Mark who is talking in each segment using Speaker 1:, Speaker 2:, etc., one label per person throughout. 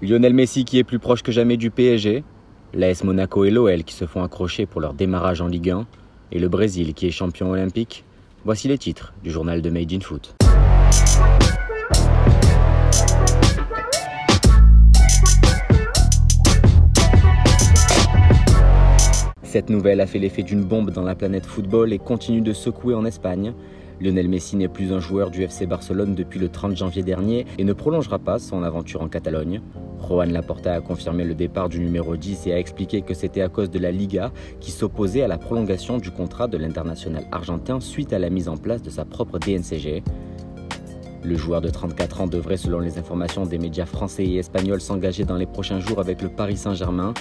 Speaker 1: Lionel Messi qui est plus proche que jamais du PSG, l'AS Monaco et l'OL qui se font accrocher pour leur démarrage en Ligue 1, et le Brésil qui est champion olympique. Voici les titres du journal de Made in Foot. Cette nouvelle a fait l'effet d'une bombe dans la planète football et continue de secouer en Espagne. Lionel Messi n'est plus un joueur du FC Barcelone depuis le 30 janvier dernier et ne prolongera pas son aventure en Catalogne. Joan Laporta a confirmé le départ du numéro 10 et a expliqué que c'était à cause de la Liga qui s'opposait à la prolongation du contrat de l'international argentin suite à la mise en place de sa propre DNCG. Le joueur de 34 ans devrait, selon les informations des médias français et espagnols, s'engager dans les prochains jours avec le Paris Saint-Germain.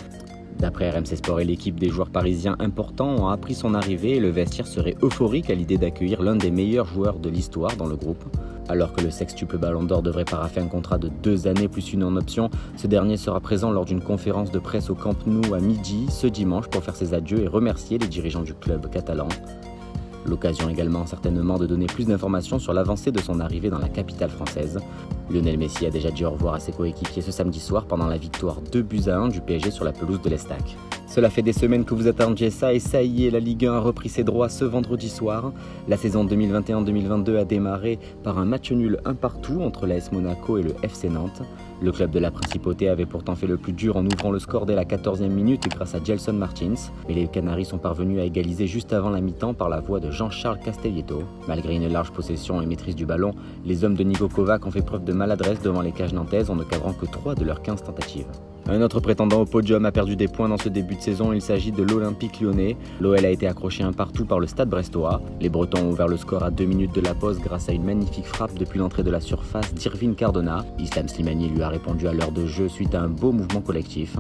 Speaker 1: D'après RMC Sport et l'équipe, des joueurs parisiens importants ont appris son arrivée et le vestiaire serait euphorique à l'idée d'accueillir l'un des meilleurs joueurs de l'histoire dans le groupe. Alors que le sextuple Ballon d'Or devrait paraffer un contrat de 2 années plus une en option, ce dernier sera présent lors d'une conférence de presse au Camp Nou à midi ce dimanche pour faire ses adieux et remercier les dirigeants du club catalan. L'occasion également certainement de donner plus d'informations sur l'avancée de son arrivée dans la capitale française. Lionel Messi a déjà dit au revoir à ses coéquipiers ce samedi soir pendant la victoire 2-1 du PSG sur la pelouse de l'Estac. Cela fait des semaines que vous attendiez ça et ça y est, la Ligue 1 a repris ses droits ce vendredi soir. La saison 2021-2022 a démarré par un match nul 1-1 entre l'AS Monaco et le FC Nantes. Le club de la Principauté avait pourtant fait le plus dur en ouvrant le score dès la 14e minute grâce à Gelson Martins, mais les Canaries sont parvenus à égaliser juste avant la mi-temps par la voix de Jean-Charles Castelletto. Malgré une large possession et maîtrise du ballon, les hommes de Niko Kovac ont fait preuve de maladresse devant les cages nantaises en ne cadrant que 3 de leurs 15 tentatives. Un autre prétendant au podium a perdu des points dans ce début de saison, il s'agit de l'Olympique Lyonnais. L'OL a été accroché 1-1 par le Stade Brestois. Les Bretons ont ouvert le score à 2 minutes de la pause grâce à une magnifique frappe depuis l'entrée de la surface d'Irvine Cardona. Islam Slimani lui a répondu à l'heure de jeu suite à un beau mouvement collectif.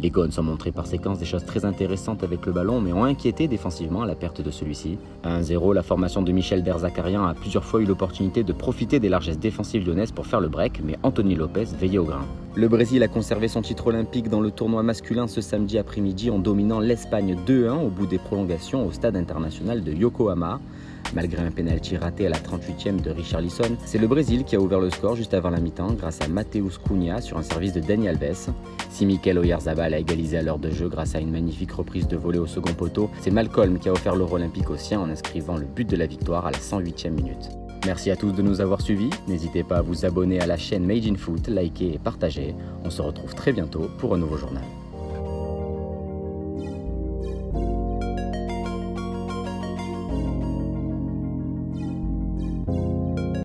Speaker 1: Les Gones ont montré par séquence des choses très intéressantes avec le ballon, mais ont inquiété défensivement à la perte de celui-ci. À 1-0, la formation de Michel Derzakarian a plusieurs fois eu l'opportunité de profiter des largesses défensives lyonnaises pour faire le break, mais Anthony Lopez veillait au grain. Le Brésil a conservé son titre olympique dans le tournoi masculin ce samedi après-midi en dominant l'Espagne 2-1 au bout des prolongations au stade international de Yokohama. Malgré un pénalty raté à la 38e de Richarlison, c'est le Brésil qui a ouvert le score juste avant la mi-temps grâce à Mateus Cunha sur un service de Dani Alves. Si Mikel Oyarzabal a égalisé à l'heure de jeu grâce à une magnifique reprise de volée au second poteau, c'est Malcolm qui a offert l'Euro olympique au sien en inscrivant le but de la victoire à la 108e minute. Merci à tous de nous avoir suivis, n'hésitez pas à vous abonner à la chaîne Made in Foot, liker et partager. On se retrouve très bientôt pour un nouveau journal.